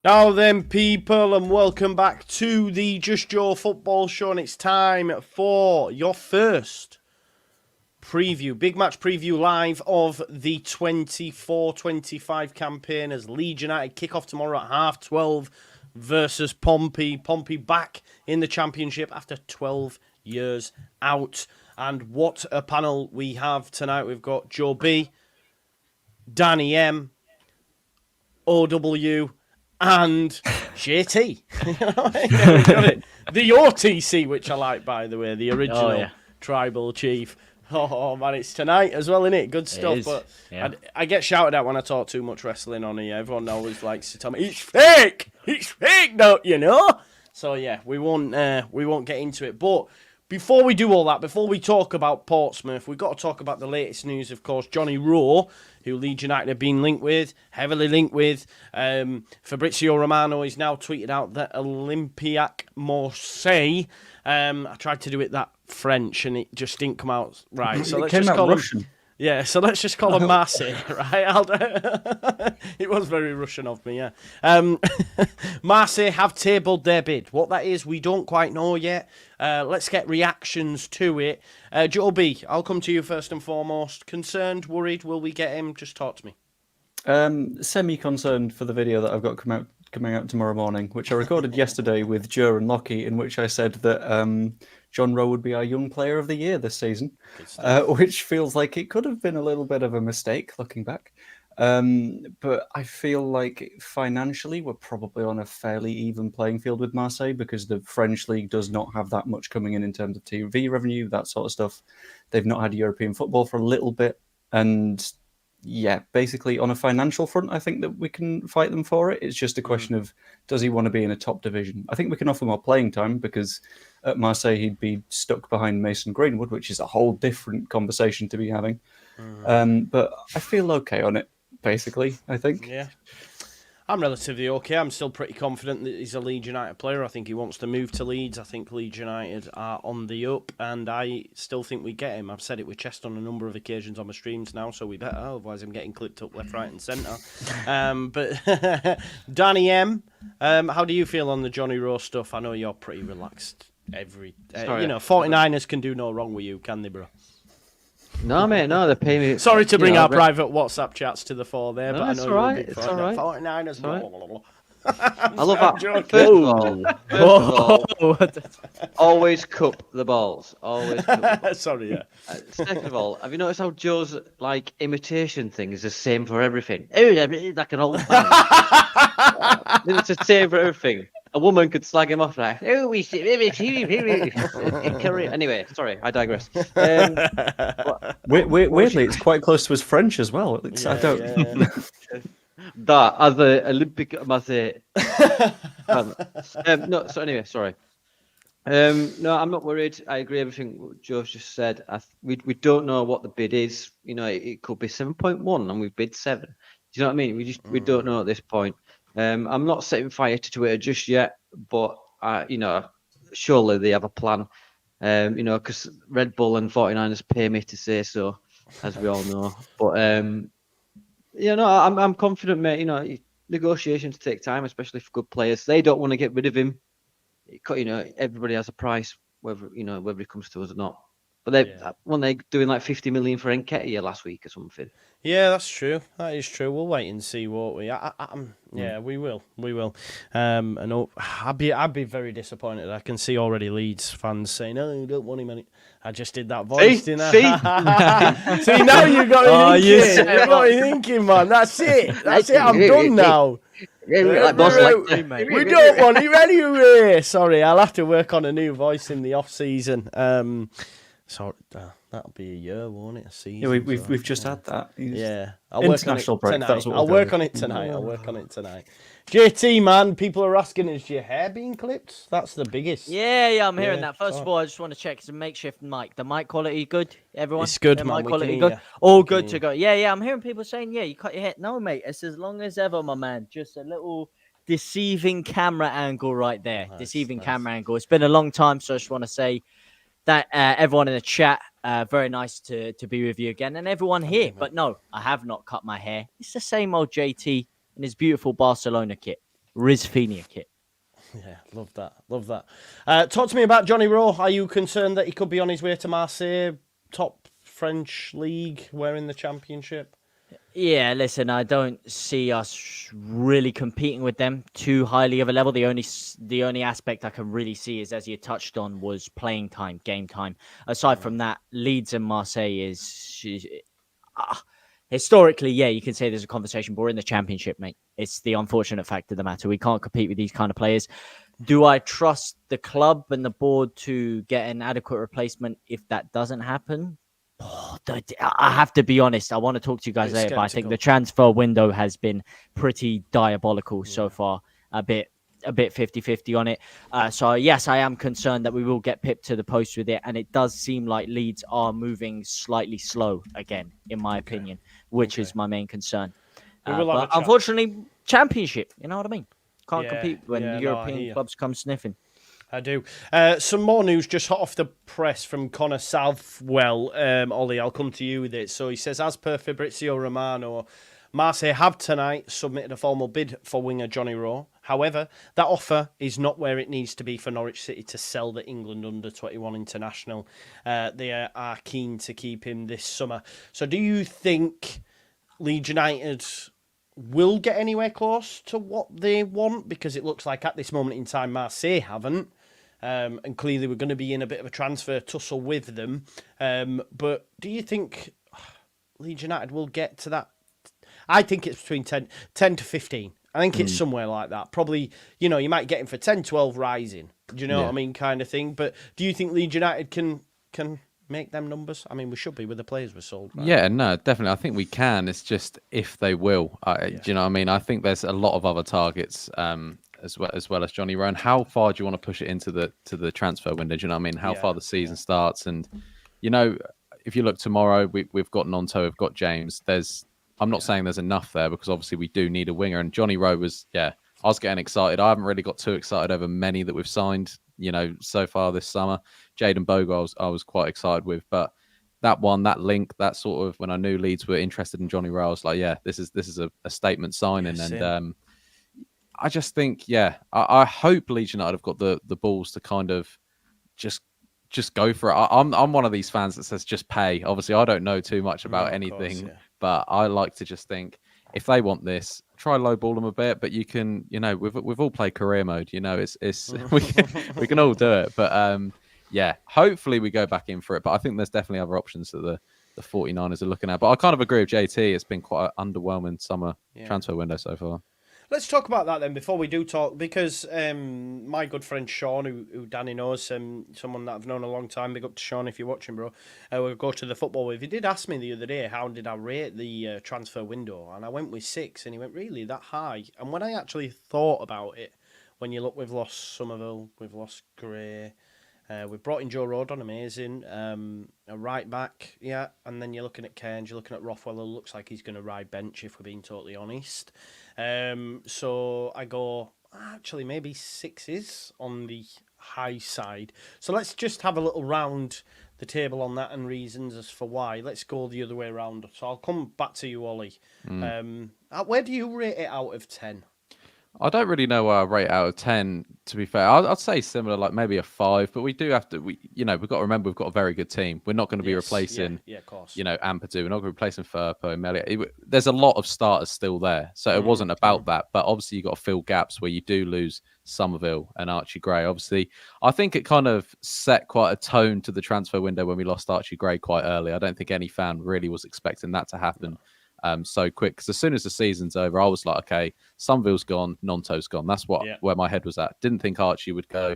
Now then, people, and welcome back to the Just Joe Football Show, and it's time for your first preview, big match preview live of the 24-25 campaign as Leeds United kick off tomorrow at 12:30 versus Pompey. Pompey back in the Championship after 12 years out. And what a panel we have tonight. We've got Joe B, Danny M, OW, and JT. Yeah, we got it. The OTC, which I like, by the way, the original tribal chief. Oh, man, it's tonight as well, isn't it? Good stuff. But I get shouted at when I talk too much wrestling on here. Everyone always likes to tell me, it's fake! It's fake, don't you know? So, yeah, we won't get into it. But before we do all that, before we talk about Portsmouth, we've got to talk about the latest news, of course. Johnny Rowe, who Leeds United have been linked with, heavily linked with. Fabrizio Romano is now tweeted out that Olympique Marseille. I tried to do it that French and it just didn't come out right. So let's just call Russian. Yeah, so let's just call him Marseille, right? It was very Russian of me, yeah. Marseille have tabled their bid. What that is, we don't quite know yet. Let's get reactions to it. Joe B, I'll come to you first and foremost. Concerned, worried, will we get him? Just talk to me. Semi-concerned for the video that I've got coming out tomorrow morning, which I recorded yesterday with Joe and Lockie, in which I said that John Rowe would be our young player of the year this season, which feels like it could have been a little bit of a mistake looking back. But I feel like financially we're probably on a fairly even playing field with Marseille because the French league does not have that much coming in terms of TV revenue, that sort of stuff. They've not had European football for a little bit. And yeah, basically on a financial front, I think that we can fight them for it. It's just a question of, does he want to be in a top division? I think we can offer more playing time because at Marseille he'd be stuck behind Mason Greenwood, which is a whole different conversation to be having. But I feel okay on it, basically, I think. Yeah. I'm relatively okay. I'm still pretty confident that he's a Leeds United player. I think he wants to move to Leeds. I think Leeds United are on the up, and I still think we get him. I've said it with chest on a number of occasions on my streams now, so we better, otherwise I'm getting clipped up left, right and centre. But Danny M, how do you feel on the Johnny Rowe stuff? I know you're pretty relaxed. 49ers can do no wrong with you, can they, bro? No, mate, no, they pay me. Sorry to bring our private WhatsApp chats to the fore there, No, but I it's know all you're right, a big it's fan. all right. 49ers, blah, blah, blah, blah. I love that. Joking. First of all, always cup the balls. Always cup the balls. Sorry, yeah. Second of all, have you noticed how Joe's imitation thing is the same for everything? Like an old man. It's the same for everything. A woman could slag him off like, anyway, sorry, I digress. Weirdly, it's quite close to his French as well. I don't. Yeah. That as the Olympic Marseille. No, so anyway, sorry. No, I'm not worried. I agree with everything Joe's just said. We don't know what the bid is. You know, it could be 7.1 and we've bid 7. Do you know what I mean? We don't know at this point. I'm not setting fire to Twitter just yet, but surely they have a plan. Because Red Bull and 49ers pay me to say so, as we all know. But I'm confident, mate. You know, negotiations take time, especially for good players. They don't want to get rid of him. Everybody has a price, whether he comes to us or not. But when they're doing like 50 million for Nketiah last week or something. Yeah, that's true. That is true. We'll wait and see, won't we? Yeah, we will. We will. And I'd be very disappointed. I can see already Leeds fans saying, "No, you don't want him." I just did that voice, didn't I? See, now you got me thinking. You got me thinking, man. That's it. That's it. I'm done now. We don't want him anyway. Sorry, I'll have to work on a new voice in the off season. So that'll be a year, won't it? A season. Yeah, we've just had that. Yeah, International break. That's what I'll work on it tonight. JT, man, people are asking, is your hair being clipped? That's the biggest. Yeah, I'm hearing that. First of all, I just want to check it's a makeshift mic. The mic quality good, everyone? It's good, the man. Mic quality good. All good to go. Yeah, I'm hearing people saying, yeah, you cut your hair. No, mate, it's as long as ever, my man. Just a little deceiving camera angle right there. Deceiving camera angle. It's been a long time, so I just want to say that everyone in the chat, very nice to be with you again, and everyone here. But no, I have not cut my hair. It's the same old JT in his beautiful Barcelona kit. Rizfinia kit. Yeah, love that. Talk to me about Johnny Rowe. Are you concerned that he could be on his way to Marseille, top French league, wearing the Championship? Yeah, listen, I don't see us really competing with them too highly of a level. The only aspect I can really see is, as you touched on, was playing time, game time. Aside from that, Leeds and Marseille is historically, yeah, you can say there's a conversation, but we're in the Championship, mate. It's the unfortunate fact of the matter. We can't compete with these kind of players. Do I trust the club and the board to get an adequate replacement if that doesn't happen? I have to be honest. I want to talk to you guys later, but I think the transfer window has been pretty diabolical so far. A bit 50-50 on it. So yes, I am concerned that we will get pipped to the post with it, and it does seem like Leeds are moving slightly slow again, in my opinion, which is my main concern. But unfortunately, Championship, you know what I mean? Can't compete when European clubs come sniffing. I do. Some more news just hot off the press from Connor Southwell. Ollie, I'll come to you with it. So he says, as per Fabrizio Romano, Marseille have tonight submitted a formal bid for winger Johnny Rowe. However, that offer is not where it needs to be for Norwich City to sell the England under-21 international. They are keen to keep him this summer. So do you think Leeds United will get anywhere close to what they want? Because it looks like at this moment in time, Marseille haven't. And clearly we're going to be in a bit of a transfer tussle with them. But do you think Leeds United will get to that? I think it's between 10 to 15. I think it's somewhere like that. Probably, you might get him for 10, 12 rising. Do you know what I mean? Kind of thing. But do you think Leeds United can make them numbers? I mean, we should be with the players we're sold. Right? Yeah, no, definitely. I think we can. It's just if they will. Do you know what I mean? I think there's a lot of other targets as well as Johnny Rowe. And how far do you want to push it into the transfer window? Do you know what I mean? How far the season starts? And, if you look tomorrow, we've got Nonto, we've got James. I'm not saying there's enough there because obviously we do need a winger. And Johnny Rowe was, I was getting excited. I haven't really got too excited over many that we've signed, so far this summer. Jayden Bogle, I was quite excited with, but that link, that sort of, when I knew Leeds were interested in Johnny Rowe, I was like, this is a statement signing. And I just think, I hope Leeds United have got the balls to kind of just go for it. I'm one of these fans that says just pay. Obviously, I don't know too much about anything, but I like to just think if they want this, try lowball them a bit. But you can, we've all played career mode. It's we can all do it. But hopefully we go back in for it. But I think there's definitely other options that the 49ers are looking at. But I kind of agree with JT. It's been quite an underwhelming summer transfer window so far. Let's talk about that then before we do talk, because my good friend Sean, who Danny knows, someone that I've known a long time, big up to Sean if you're watching, bro, we'll go to the football with. He did ask me the other day, how did I rate the transfer window? And I went with 6, and he went, really, that high? And when I actually thought about it, when you look, we've lost Somerville, we've lost Gray, we've brought in Joe Rodon, amazing. A right back, and then you're looking at Cairns, you're looking at Rothwell, who looks like he's going to ride bench, if we're being totally honest. So I go, actually, maybe 6s on the high side. So let's just have a little round the table on that and reasons as for why. Let's go the other way around. So I'll come back to you, Ollie. Where do you rate it out of 10? I don't really know where I rate out of 10, to be fair. I'd say similar, like maybe a 5, but we do have to, we've got to remember we've got a very good team. We're not going to be replacing, of course. Ampadu. We're not going to be replacing Firpo and Melia. There's a lot of starters still there. So it wasn't about that. But obviously you've got to fill gaps where you do lose Somerville and Archie Gray. Obviously, I think it kind of set quite a tone to the transfer window when we lost Archie Gray quite early. I don't think any fan really was expecting that to happen. So quick, because as soon as the season's over, I was like, okay, Somerville's gone, Nonto's gone. That's where my head was at. Didn't think Archie would go.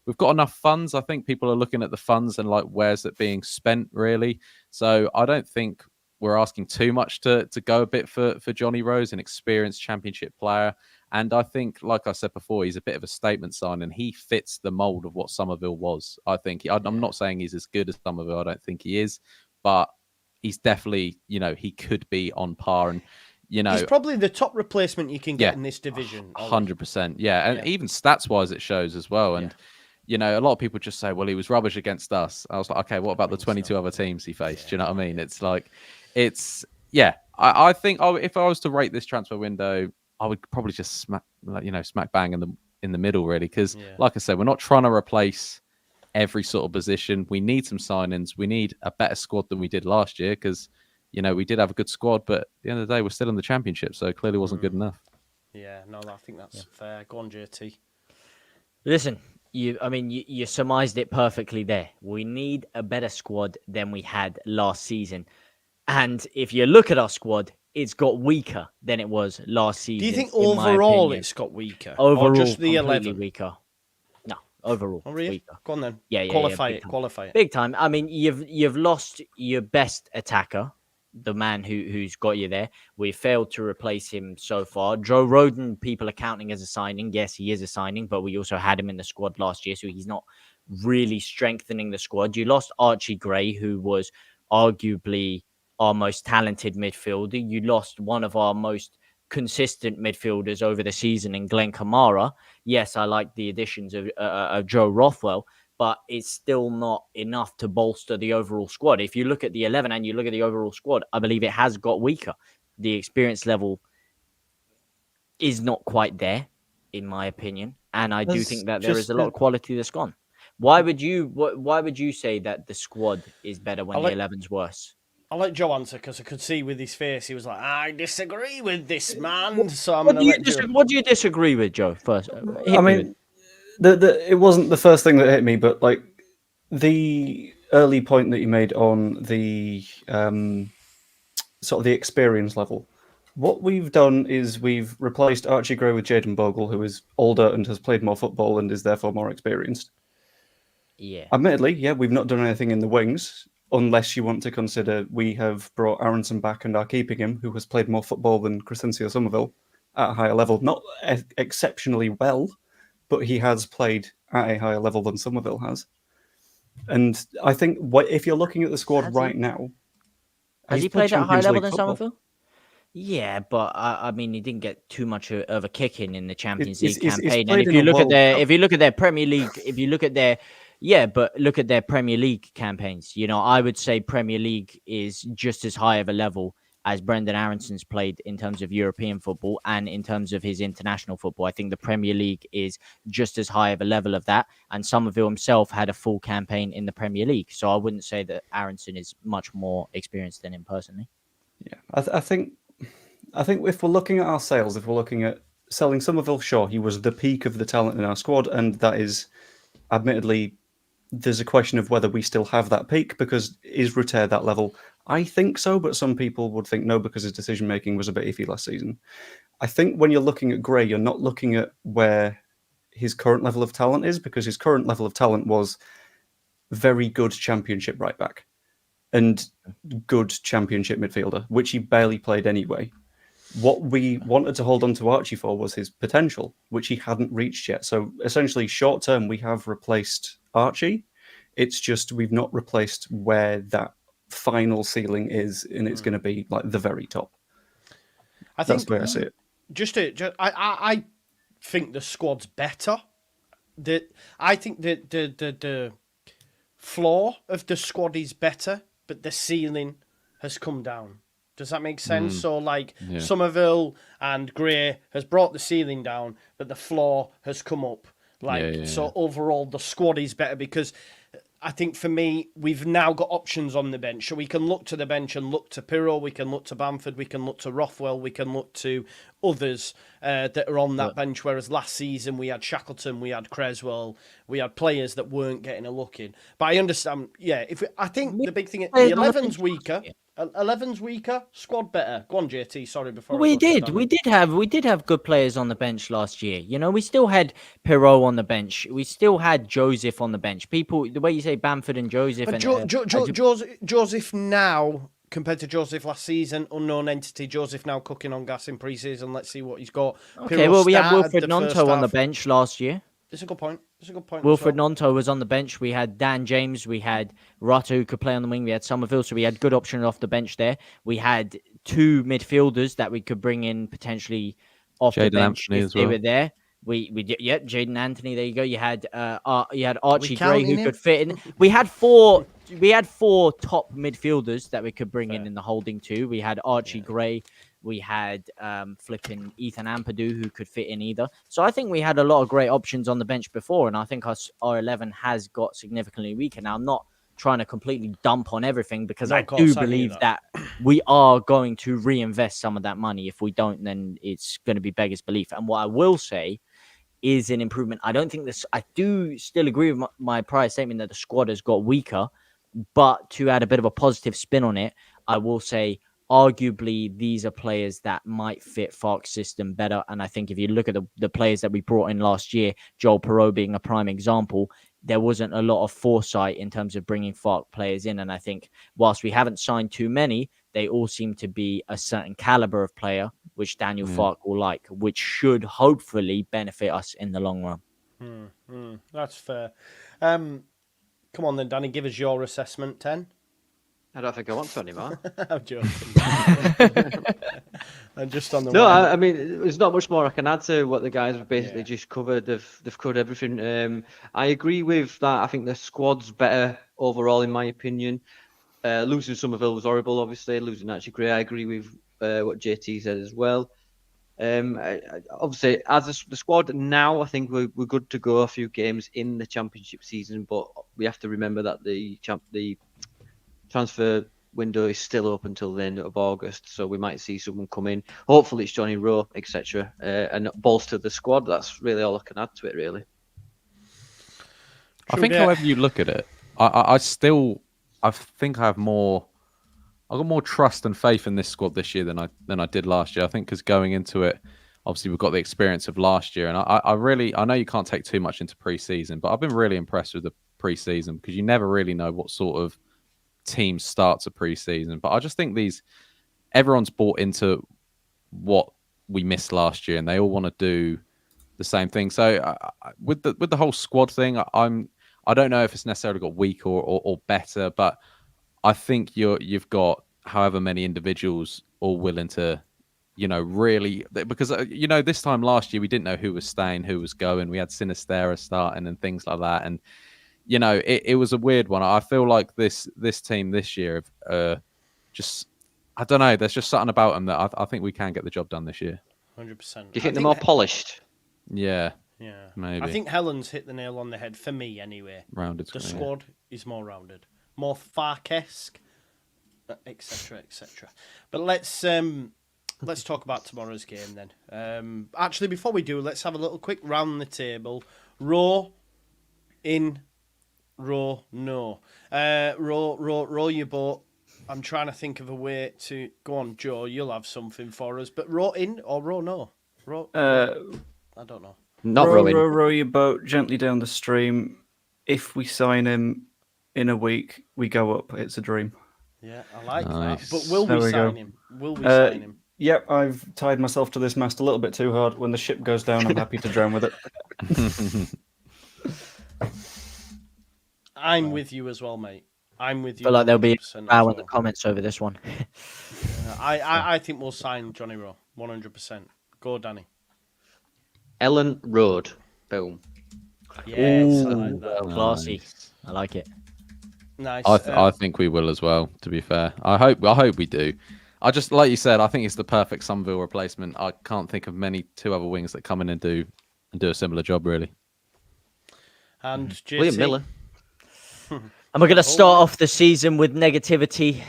We've got enough funds. I think people are looking at the funds and like, where's it being spent really? So I don't think we're asking too much to go a bit for Johnny Rowe, an experienced Championship player. And I think, like I said before, he's a bit of a statement sign and he fits the mould of what Somerville was. I think I'm not saying he's as good as Somerville. I don't think he is, but he's definitely, he could be on par. And, he's probably the top replacement you can get in this division. 100%. Yeah. And even stats-wise, it shows as well. And, a lot of people just say, well, he was rubbish against us. I was like, okay, what about the 22 other teams he faced? Do you know what I mean? It's like, I think if I was to rate this transfer window, I would probably just smack bang in the middle, really, because like I said, we're not trying to replace every sort of position. We need some signings. We need a better squad than we did last year, because we did have a good squad, but at the end of the day, we're still in the Championship, so it clearly wasn't good enough. Yeah, no, I think that's fair. Go on, JT. Listen, you surmised it perfectly there. We need a better squad than we had last season. And if you look at our squad, it's got weaker than it was last season. Do you think overall it's got weaker? Overall, or just the completely 11? weaker. No, overall, weaker. Go on then. Yeah, qualify it. Big time. I mean, you've lost your best attacker, the man who's got you there. We failed to replace him so far. Joe Rodon, people are counting as a signing. Yes, he is a signing, but we also had him in the squad last year, so he's not really strengthening the squad. You lost Archie Gray, who was arguably our most talented midfielder. You lost one of our most consistent midfielders over the season in Glenn Kamara. Yes, I like the additions of Joe Rothwell, but it's still not enough to bolster the overall squad. If you look at the 11 and you look at the overall squad, I believe it has got weaker. The experience level is not quite there, in my opinion, and I do think that there is a lot of quality that's gone. Why would you say that the squad is better when the 11's worse? I'll let Joe answer, because I could see with his face he was like, I disagree with this man. So I'm what do you disagree with, Joe? First, I mean, it wasn't the first thing that hit me, but like the early point that you made on the sort of the experience level. What we've done is we've replaced Archie Gray with Jayden Bogle, who is older and has played more football and is therefore more experienced. Yeah. Admittedly, we've not done anything in the wings, unless you want to consider we have brought Aronson back and are keeping him, who has played more football than Crescencio Somerville at a higher level. Not exceptionally well, but he has played at a higher level than Somerville has. And I think if you're looking at the squad right now... Has he played at a higher level than Somerville? Yeah, but I mean, he didn't get too much of a kick in the Champions League campaign. And if you look at their Premier League, look at their Premier League campaigns. I would say Premier League is just as high of a level as Brendan Aronson's played in terms of European football and in terms of his international football. I think the Premier League is just as high of a level of that. And Somerville himself had a full campaign in the Premier League. So I wouldn't say that Aronson is much more experienced than him personally. Yeah, I think if we're looking at our sales, if we're looking at selling Somerville, sure, he was the peak of the talent in our squad. And that is, admittedly, there's a question of whether we still have that peak, because is Rutter that level? I think so, but some people would think no, because his decision-making was a bit iffy last season. I think when you're looking at Gray, you're not looking at where his current level of talent is, because his current level of talent was very good Championship right-back and good Championship midfielder, which he barely played anyway. What we wanted to hold on to Archie for was his potential, which he hadn't reached yet. So essentially, short-term, we have replaced Archie. It's just we've not replaced where that final ceiling is, and it's going to be like the very top. That's the way I see it. I think the squad's better. I think the floor of the squad is better, but the ceiling has come down. Does that make sense? So, Somerville and Gray has brought the ceiling down, but the floor has come up. So overall, the squad is better, because I think for me, we've now got options on the bench. So we can look to the bench and look to Pirro, we can look to Bamford, we can look to Rothwell, we can look to others that are on that bench. Whereas last season we had Shackleton, we had Creswell, we had players that weren't getting a look in. But I understand, I think the big thing, the 11's weaker. 11's weaker, squad better. Go on, JT. Sorry, before we did have good players on the bench last year. We still had Pirro on the bench. We still had Joseph on the bench. People, the way you say Bamford and Joseph, but Joseph now compared to Joseph last season, unknown entity. Joseph now cooking on gas in pre-season. Let's see what he's got. Okay, we had Wilfred Nonto on the bench last year. It's a good point. Wilfred Nonto was on the bench. We had Dan James. We had Rata, who could play on the wing. We had Somerville, so we had good options off the bench there. We had two midfielders that we could bring in potentially off the bench if they were there. We did, Jaden Anthony. There you go. You had Archie Gray, who could fit in. We had four top midfielders that we could bring in the holding too. We had Archie Gray. We had flipping Ethan Ampadu, who could fit in either. So I think we had a lot of great options on the bench before, and I think our 11 has got significantly weaker. Now, I'm not trying to completely dump on everything because I do believe that we are going to reinvest some of that money. If we don't, then it's going to be beggars belief. And what I will say is an improvement. I don't think this. I do still agree with my prior statement that the squad has got weaker, but to add a bit of a positive spin on it, I will say arguably these are players that might fit Fark's system better. And I think if you look at the players that we brought in last year, Joel Perreault being a prime example, there wasn't a lot of foresight in terms of bringing Fark players in. And I think whilst we haven't signed too many, they all seem to be a certain caliber of player, which Daniel Fark will like, which should hopefully benefit us in the long run. That's fair. Come on then, Danny, give us your assessment, 10. I don't think I want to anymore. I'm joking. I'm just on the No, I mean, there's not much more I can add to what the guys have basically just covered. They've covered everything. I agree with that. I think the squad's better overall, in my opinion. Losing Somerville was horrible, obviously. Losing Archie Gray, I agree with what JT said as well. Obviously, as the squad now, I think we're good to go a few games in the championship season, but we have to remember that the transfer window is still open until the end of August, so we might see someone come in. Hopefully it's Johnny Rowe, etc., and bolster the squad. That's really all I can add to it, really. I think however you look at it, I think I have more. I've got more trust and faith in this squad this year than I did last year. I think because going into it, obviously we've got the experience of last year, and I know you can't take too much into pre-season, but I've been really impressed with the pre-season because you never really know what sort of team starts a pre-season. But I just think everyone's bought into what we missed last year, and they all want to do the same thing. So with the whole squad thing, I don't know if it's necessarily got weaker or better, but I think you've got however many individuals all willing to, really, because this time last year we didn't know who was staying, who was going. We had Sinistera starting and things like that, and it was a weird one. I feel like this team this year, just I don't know. There's just something about them that I think we can get the job done this year. 100%. Do you think they're more polished? Yeah, maybe. I think Helen's hit the nail on the head for me, anyway. Rounded. The squad is more rounded, more Fark-esque, etc., etc. But let's talk about tomorrow's game then. Actually, before we do, let's have a little quick round the table. Rowe in. Rowe, no. Rowe, you bought. I'm trying to think of a way to go on, Joe. You'll have something for us, but Rowe in or Rowe no? Rowe, I don't know. Not Rowe in. Row your boat gently down the stream. If we sign him in a week, we go up. It's a dream. Yeah, I like Nice. that. But will we sign him? Will we sign him? Yep, I've tied myself to this mast a little bit too hard. When the ship goes down, I'm happy to drown with it. I'm with you as well, mate. I'm with you. I feel like there'll be a row in the well. comments over this one. I think we'll sign Johnny Rowe, 100%. Go, Danny. Ellen Road. Boom. Yes, I like that. Classy. Nice. I like it. Nice. I think we will as well. To be fair, I hope we do. I just, like you said, I think it's the perfect Somerville replacement. I can't think of two other wings that come in and do a similar job, really. And JT? William Miller. Am I going to start off the season with negativity?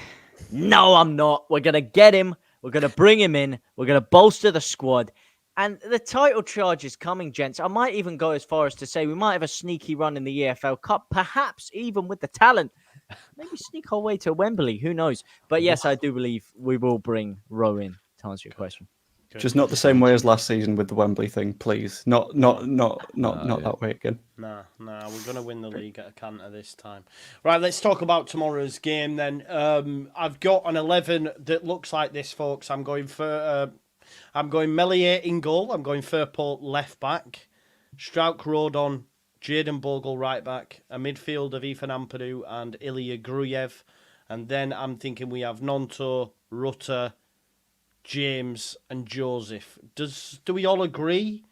No, I'm not. We're going to get him. We're going to bring him in. We're going to bolster the squad. And the title charge is coming, gents. I might even go as far as to say we might have a sneaky run in the EFL Cup, perhaps even with the talent. Maybe sneak our way to Wembley. Who knows? But yes, I do believe we will bring Rowe in, to answer your question. Just not the same way as last season with the Wembley thing, please. Not that way again. Nah, we're going to win the league at a canter this time. Right, let's talk about tomorrow's game then. I've got an 11 that looks like this, folks. I'm going Melier in goal. I'm going Firpo left back. Strauch Rodon, Jayden Bogle right back. A midfield of Ethan Ampadu and Ilya Gruyev. And then I'm thinking we have Nonto, Rutter, James and Joseph. Do we all agree?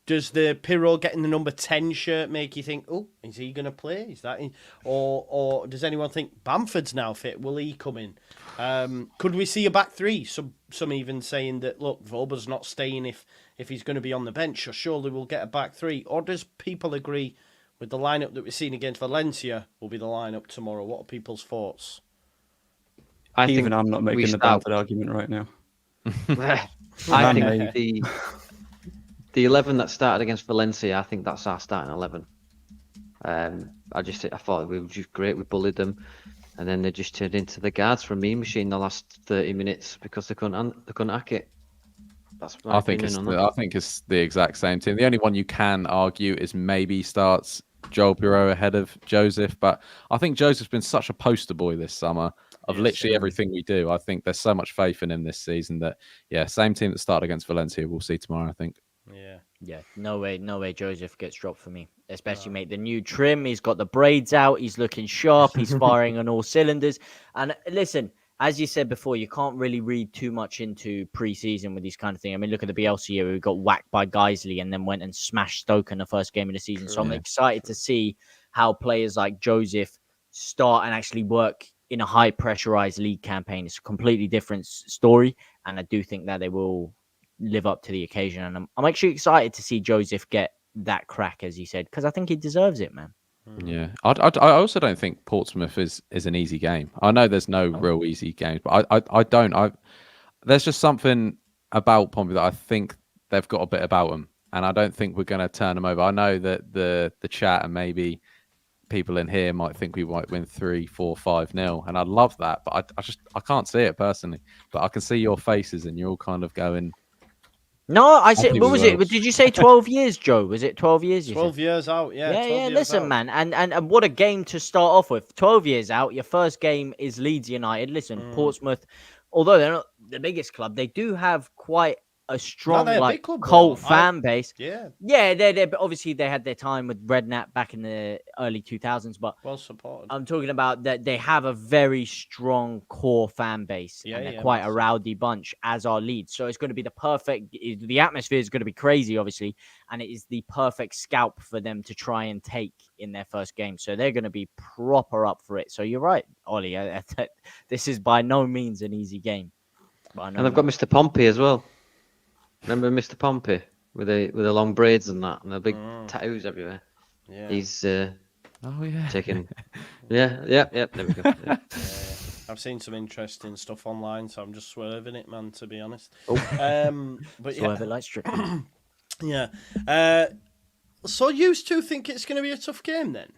Does the Pirro getting the number 10 shirt make you think, oh, is he going to play? Is that in? Or does anyone think Bamford's now fit? Will he come in? Could we see a back three? Some even saying that, look, Voba's not staying if he's going to be on the bench, or surely we'll get a back three. Or does people agree with the lineup that we've seen against Valencia will be the lineup tomorrow? What are people's thoughts? I'm not making the Bamford argument right now. I think the 11 that started against Valencia, I think that's our starting 11. I thought we were just great. We bullied them, and then they just turned into the guards from Mean Machine the last 30 minutes because they couldn't hack it. That's I think it's the exact same team. The only one you can argue is maybe starts Joel Bureau ahead of Joseph, but I think Joseph's been such a poster boy this summer of literally everything we do. I think there's so much faith in him this season that, same team that started against Valencia, we'll see tomorrow, I think. Yeah, no way Joseph gets dropped for me. Especially, mate, the new trim, he's got the braids out, he's looking sharp, he's firing on all cylinders. And listen, as you said before, you can't really read too much into pre-season with these kind of things. I mean, look at the Bielsa who got whacked by Geisley and then went and smashed Stoke in the first game of the season. So I'm excited to see how players like Joseph start and actually work in a high pressurized league campaign. It's a completely different story, and I do think that they will live up to the occasion. And I'm actually excited to see Joseph get that crack, as he said, because I think he deserves it, man. Yeah, I also don't think Portsmouth is an easy game. I know there's no real easy games, but there's just something about Pompey that I think they've got a bit about them, and I don't think we're going to turn them over. I know that the chat and maybe people in here might think we might win 3-4, 5-0, and I'd love that, but I can't see it personally. But I can see your faces, and you're all kind of going. No, I said, what was it? Did you say 12 years, Joe? Was it 12 years? 12 years out, yeah. Yeah, listen, man. And what a game to start off with. 12 years out, your first game is Leeds United. Listen, Portsmouth, although they're not the biggest club, they do have quite a strong cult fan base. Yeah, they obviously they had their time with Redknapp back in the early 2000s, but well supported. I'm talking about that they have a very strong core fan base, and they're quite a rowdy bunch, as are Leeds. So it's going to be the atmosphere is going to be crazy, obviously, and it is the perfect scalp for them to try and take in their first game. So they're going to be proper up for it. So you're right, Ollie. This is by no means an easy game. And they've got Mr. Pompey as well. Remember Mr. Pompey with the long braids and that, and the big tattoos everywhere. Yeah, he's taking. There we go. Yeah. I've seen some interesting stuff online, so I'm just swerving it, man. To be honest. But swerve it like Strickland. So you two think it's going to be a tough game then?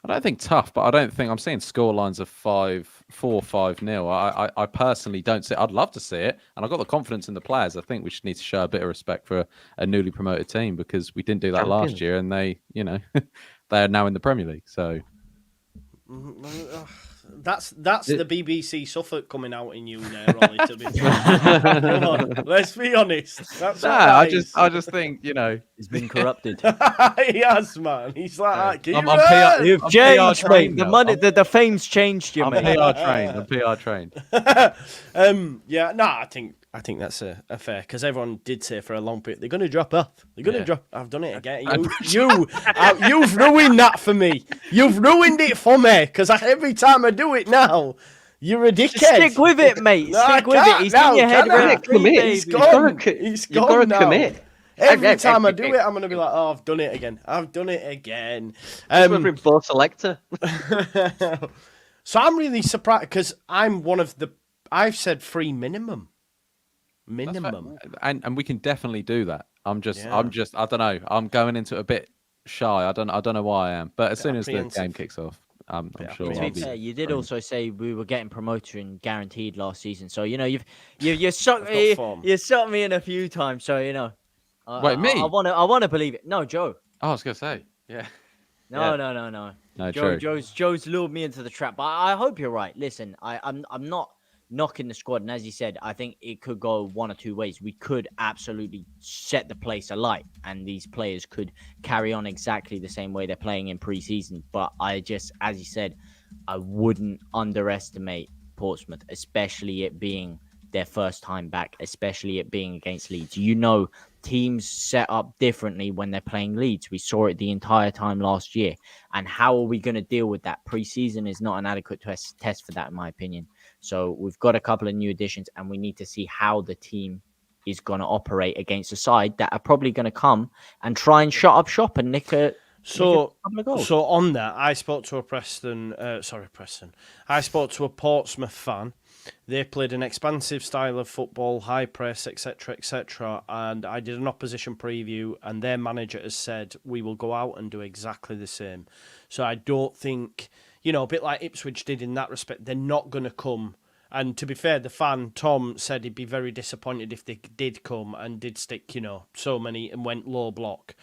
I don't think tough, but I'm seeing score lines of 4-5-0. I personally don't see it. I'd love to see it, and I've got the confidence in the players. I think we should need to show a bit of respect for a newly promoted team, because we didn't do that last year, and they are now in the Premier League. So that's the BBC Suffolk coming out in you there, Ollie. To be come on, let's be honest. That's I just think he's been corrupted. He has, man. He's like, you've changed, mate. The money, the fame's changed you, mate. I'm PR trained. I think that's a fair, because everyone did say for a long period they're going to drop off. They're going to drop. I've done it again. You've ruined that for me. You've ruined it for me, because every time I do it now, you're a dickhead. Stick with it, mate. Stick with it. He's in your head. He's gone. He's gone now. Commit. Every time I do it, I'm going to be like, I've done it again. I've done it again. Both selector. So I'm really surprised, because I'm one of the. I've said 3 minimum. And we can definitely do that. I'm just I don't know. I'm going into it a bit shy. I don't know why I am. But as soon as the game kicks off, I'm sure I'll be. You did also say we were getting promoted and guaranteed last season. So you sucked me in a few times. So Wait, me? I want to believe it. No, Joe. Oh, I was gonna say, yeah. No. No, Joe's lured me into the trap. But I hope you're right. Listen, I'm not knocking the squad, and as you said, I think it could go one or two ways. We could absolutely set the place alight, and these players could carry on exactly the same way they're playing in pre-season. But as you said, I wouldn't underestimate Portsmouth, especially it being their first time back, especially it being against Leeds. teams set up differently when they're playing Leeds. We saw it the entire time last year. And how are we going to deal with that? Pre-season is not an adequate test for that, in my opinion. So we've got a couple of new additions, and we need to see how the team is going to operate against a side that are probably going to come and try and shut up shop and nick a couple of goals. So on that, I spoke to I spoke to a Portsmouth fan. They played an expansive style of football, high press, etc., etc. And I did an opposition preview, and their manager has said we will go out and do exactly the same. So I don't think, a bit like Ipswich did in that respect, they're not going to come. And to be fair, the fan, Tom, said he'd be very disappointed if they did come and did stick, so many and went low block.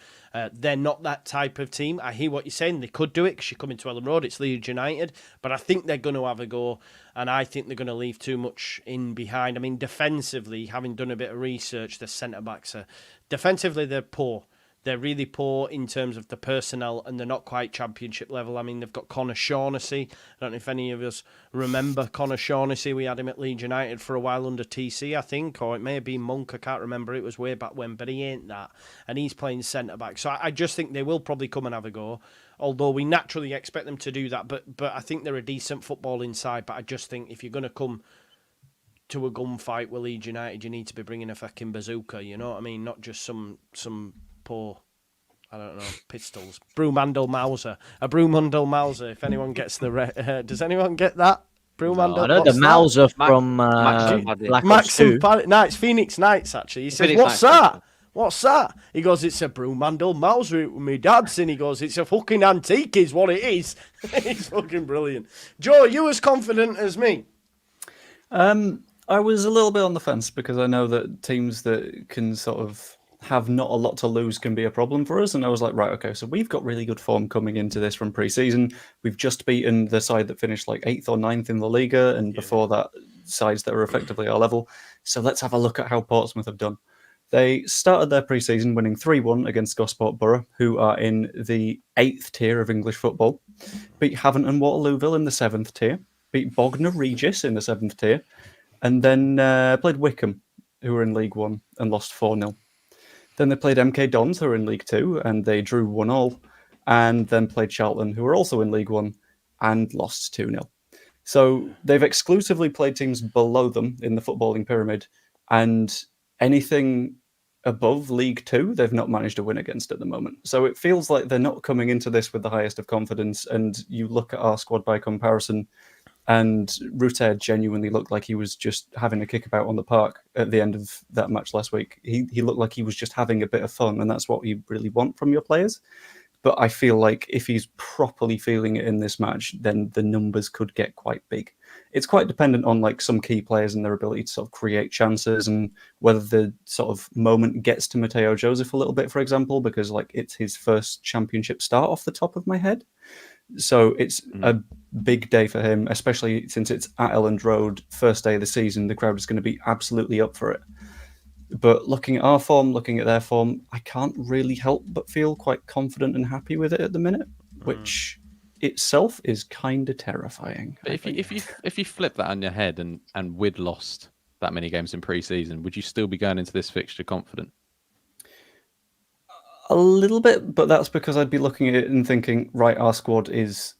They're not that type of team. I hear what you're saying. They could do it because you're coming to Ellen Road. It's Leeds United. But I think they're going to have a go. And I think they're going to leave too much in behind. I mean, defensively, having done a bit of research, the centre-backs are... Defensively, they're poor. They're really poor in terms of the personnel, and they're not quite championship level. I mean, they've got Connor Shaughnessy. I don't know if any of us remember Connor Shaughnessy. We had him at Leeds United for a while under TC, I think, or it may have been Monk. I can't remember. It was way back when, but he ain't that. And he's playing centre-back. So I just think they will probably come and have a go, although we naturally expect them to do that. But I think they're a decent football inside. But I just think if you're going to come to a gunfight with Leeds United, you need to be bringing a fucking bazooka, you know what I mean? Not just some poor, I don't know, pistols. Broomhandle Mauser. A Broomhandle Mauser, if anyone gets the... does anyone get that? Broomhandle? I know the Mauser from Black Ops 2. No, it's Phoenix Knights, actually. He says, what's that? What's that? He goes, it's a Broomhandle Mauser. It was my dad's, and he goes, it's a fucking antique is what it is. It's fucking brilliant. Joe, are you as confident as me? I was a little bit on the fence because I know that teams that can sort of have not a lot to lose can be a problem for us. And I was like, right, okay, so we've got really good form coming into this from pre-season. We've just beaten the side that finished like 8th or 9th in the Liga, and before that, sides that were effectively our level. So let's have a look at how Portsmouth have done. They started their pre-season winning 3-1 against Gosport Borough, who are in the 8th tier of English football. Beat Havant and Waterlooville in the 7th tier. Beat Bognor Regis in the 7th tier. And then played Wickham, who were in League 1, and lost 4-0. Then they played MK Dons, who were in League 2, and they drew 1-1. And then played Charlton, who were also in League 1, and lost 2-0. So they've exclusively played teams below them in the footballing pyramid, and anything above League 2, they've not managed to win against at the moment. So it feels like they're not coming into this with the highest of confidence, and you look at our squad by comparison, and Ruter genuinely looked like he was just having a kickabout on the park at the end of that match last week. He looked like he was just having a bit of fun, and that's what you really want from your players. But I feel like if he's properly feeling it in this match, then the numbers could get quite big. It's quite dependent on like some key players and their ability to sort of create chances, and whether the sort of moment gets to Mateo Joseph a little bit, for example, because like it's his first championship start off the top of my head. So it's a big day for him, especially since it's at Elland Road, first day of the season. The crowd is going to be absolutely up for it. But looking at our form, looking at their form, I can't really help but feel quite confident and happy with it at the minute, which itself is kind of terrifying. But if you flip that on your head and we'd lost that many games in pre-season, would you still be going into this fixture confident? A little bit, but that's because I'd be looking at it and thinking, right, our squad is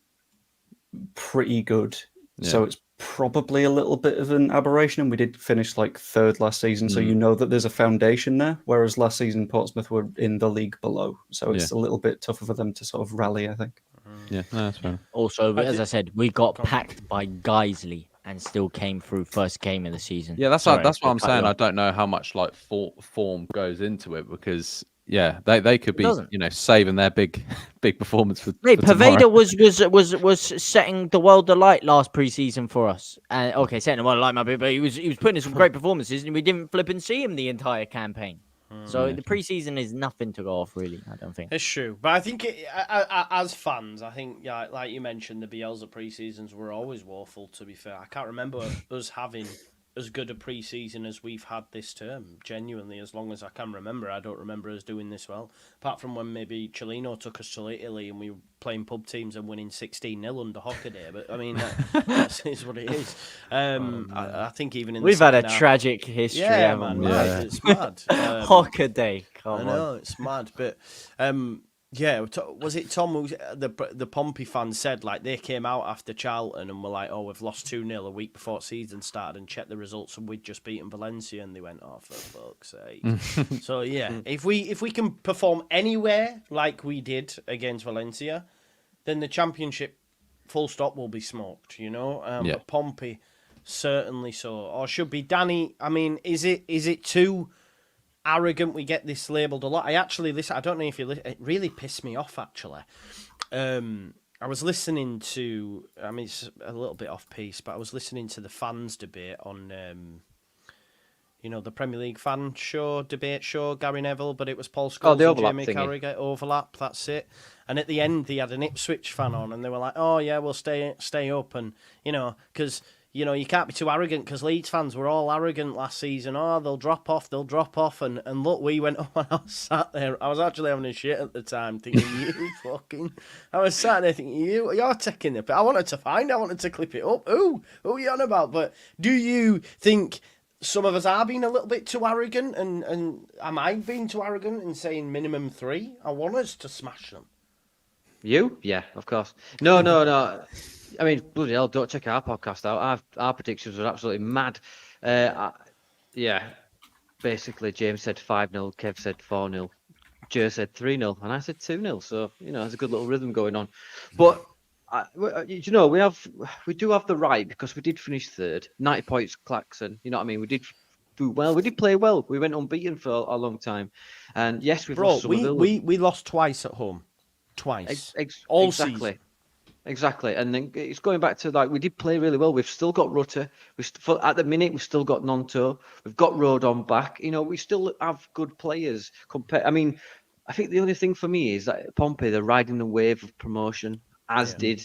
pretty good. Yeah. So it's probably a little bit of an aberration, and we did finish like 3rd last season, so you know that there's a foundation there, whereas last season Portsmouth were in the league below, so it's a little bit tougher for them to sort of rally, I think. Yeah, no, that's fair. Also, as I said, we got packed by Guiseley and still came through first game of the season. Yeah, that's what I'm saying. I don't know how much like form goes into it, because they could be, saving their big performance for. Mate, Poveda was setting the world alight last pre-season for us. Setting the world alight, but he was putting in some great performances, and we didn't flip and see him the entire campaign. So the pre-season is nothing to go off, really. I don't think it's true, but I think as fans, I think like you mentioned, the Bielsa pre-seasons were always woeful. To be fair, I can't remember us having as good a pre-season as we've had this term. Genuinely, as long as I can remember, I don't remember us doing this well. Apart from when maybe Cellino took us to Italy and we were playing pub teams and winning 16-0 under Hockaday. But I mean, that is what it is. I think even in we've the had a half, tragic history. yeah, man, Yeah. it's mad. Hockaday, come I know it's mad, but yeah, was it Tom who the Pompey fans said like they came out after Charlton and were like, oh, we've lost 2-0 a week before season started and checked the results and we'd just beaten Valencia and they went, oh, for fuck's sake. So yeah, if we can perform anywhere like we did against Valencia, then the Championship full stop will be smoked, you know. But Pompey certainly so, or should be. Danny, I mean, is it too arrogant? We get this labelled a lot. I don't know if you it really pissed me off actually. I was listening to, I mean it's a little bit off piece, but I was listening to the fans debate on the Premier League fan show, debate show, Gary Neville, but it was Paul Scholes and Jamie Carragher, overlap, that's it. And at the end they had an Ipswich fan on and they were like, oh yeah, we'll stay up, and because you can't be too arrogant because Leeds fans were all arrogant last season. Oh, they'll drop off. And look, we went up and I was sat there. I was actually having a shit at the time thinking, I was sat there thinking, you're taking the piss. I wanted to clip it up. Who are you on about? But do you think some of us are being a little bit too arrogant? And am I being too arrogant in saying minimum 3? I want us to smash them. You? Yeah, of course. No. I mean, bloody hell, don't check our podcast out. Our predictions were absolutely mad. Basically, James said 5-0, Kev said 4-0, Joe said 3-0, and I said 2-0. So, there's a good little rhythm going on. But, we do have the right, because we did finish third, 90 points, Claxon. You know what I mean? We did do well. We did play well. We went unbeaten for a long time. And yes, we've lost some of them. We lost twice at home. Twice. All exactly. season. Exactly, and then it's going back to we did play really well. We've still got Rutter. At the minute, we've still got Nonto. We've got Rodon back. We still have good players. I mean, I think the only thing for me is that Pompey, they're riding the wave of promotion, as did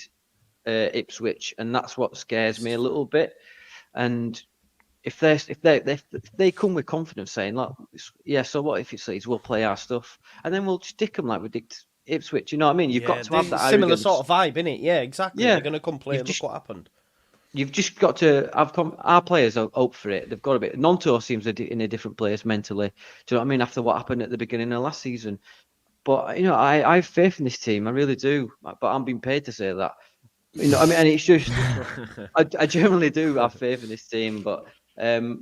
Ipswich, and that's what scares me a little bit. And if they come with confidence, saying so what if it says we'll play our stuff, and then we'll stick them like we did Ipswich, you know what I mean? You've got to have that similar arrogance. sort of vibe, innit? Yeah, exactly. Yeah. They're going to come play and look what happened. You've just got to have our players are up for it. They've got a bit. Nonto seems in a different place mentally. Do you know what I mean? After what happened at the beginning of last season, but I have faith in this team. I really do. But I'm being paid to say that. I mean, and it's just I generally do have faith in this team. But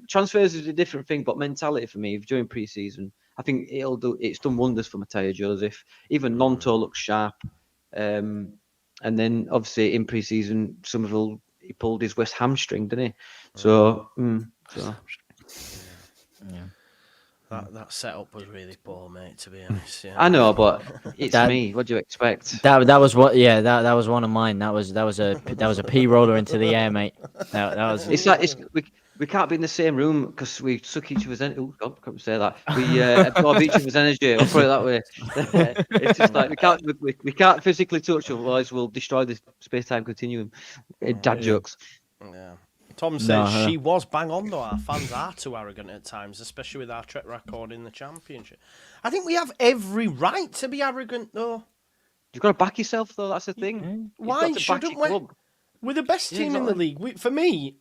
transfers is a different thing. But mentality for me during pre-season, I think it's done wonders for Mateo Joseph. Even Nonto looks sharp. And then obviously in pre-season, he pulled his West hamstring, didn't he? So. That setup was really poor, mate. To be honest, yeah. I know, but it's me. What do you expect? That was what? Yeah, that was one of mine. That was a pea roller into the air, mate. That was. We can't be in the same room because we suck each other's energy. Oh God, can't say that. We absorb each other's energy. I'll put it that way. It's just like we can't physically touch, otherwise we'll destroy the space-time continuum. Dad jokes. Yeah. Tom says she was bang on though. Our fans are too arrogant at times, especially with our track record in the Championship. I think we have every right to be arrogant though. You've got to back yourself though. That's the thing. Why shouldn't we? We're the best team in the league. For me,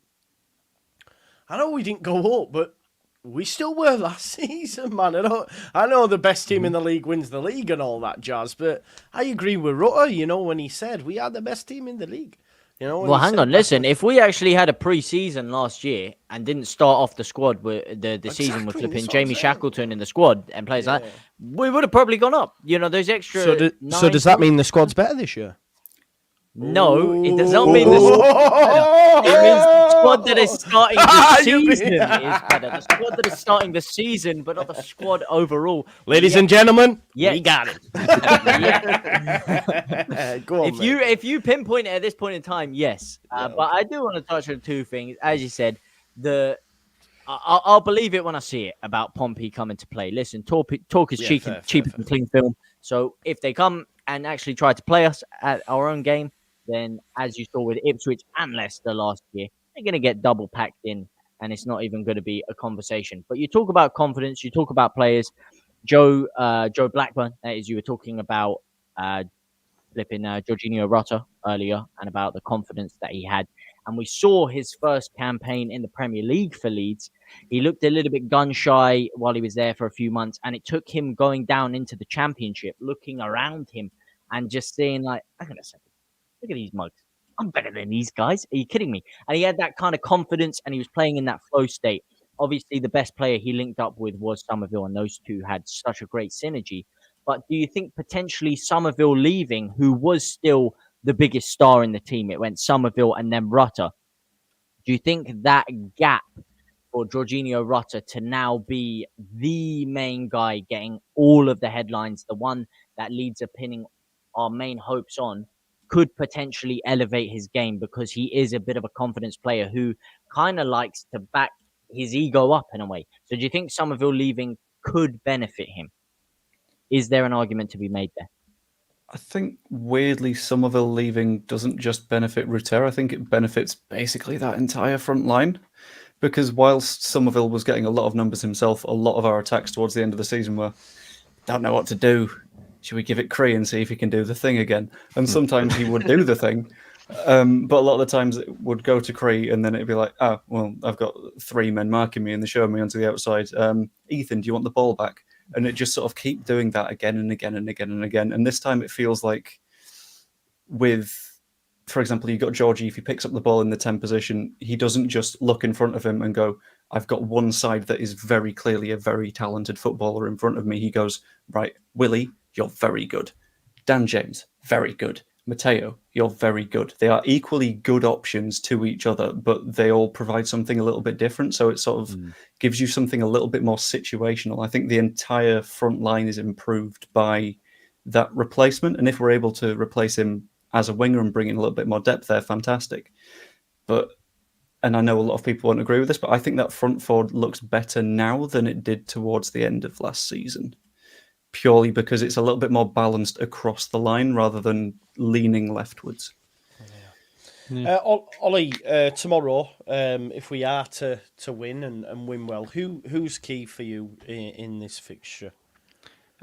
I know we didn't go up, but we still were last season, man. I know the best team in the league wins the league and all that jazz, but I agree with Rutter, when he said we are the best team in the league. Well, hang on, listen. If we actually had a pre-season last year and didn't start off the squad with the season with flipping Jamie Shackleton in the squad and players like that, we would have probably gone up. There's extra. So does that mean the squad's better this year? No, it does not mean the squad. It means the squad that is starting the season is better. The squad that is starting the season, but not the squad overall. Ladies and gentlemen, we got it. Go on, if you pinpoint it at this point in time, yes. But I do want to touch on two things. As you said, I'll believe it when I see it about Pompey coming to play. Listen, talk is cheaper than clean film. So if they come and actually try to play us at our own game, then as you saw with Ipswich and Leicester last year, they're going to get double packed in and it's not even going to be a conversation. But you talk about confidence, you talk about players. Joe Blackburn, that is, you were talking about Jorginho Rutter earlier and about the confidence that he had. And we saw his first campaign in the Premier League for Leeds. He looked a little bit gun shy while he was there for a few months. And it took him going down into the Championship, looking around him and just saying, like, hang on a second, look at these mugs. I'm better than these guys. Are you kidding me? And he had that kind of confidence and he was playing in that flow state. Obviously, the best player he linked up with was Somerville, and those two had such a great synergy. But do you think potentially Somerville leaving, who was still the biggest star in the team, it went Somerville and then Rutter, do you think that gap for Jorginho Rutter to now be the main guy getting all of the headlines, the one that Leeds are pinning our main hopes on, could potentially elevate his game because he is a bit of a confidence player who kind of likes to back his ego up in a way? So do you think Somerville leaving could benefit him? Is there an argument to be made there? I think weirdly Somerville leaving doesn't just benefit Rutter. I think it benefits basically that entire front line, because whilst Somerville was getting a lot of numbers himself, a lot of our attacks towards the end of the season were, don't know what to do. Should we give it Cree and see if he can do the thing again? And sometimes he would do the thing, but a lot of the times it would go to Cree and then it'd be like, oh, well, I've got 3 men marking me and they're showing me onto the outside. Ethan, do you want the ball back? And it just sort of keep doing that again and again and again and again. And this time it feels like with, for example, you've got Georgie, if he picks up the ball in the 10 position, he doesn't just look in front of him and go, I've got one side that is very clearly a very talented footballer in front of me. He goes, right, Willie, you're very good. Dan James, very good. Matteo, you're very good. They are equally good options to each other, but they all provide something a little bit different. So it sort of gives you something a little bit more situational. I think the entire front line is improved by that replacement. And if we're able to replace him as a winger and bring in a little bit more depth there, fantastic. And I know a lot of people won't agree with this, but I think that front forward looks better now than it did towards the end of last season, purely because it's a little bit more balanced across the line rather than leaning leftwards. Ollie, tomorrow, if we are to win and win well, who's key for you in this fixture?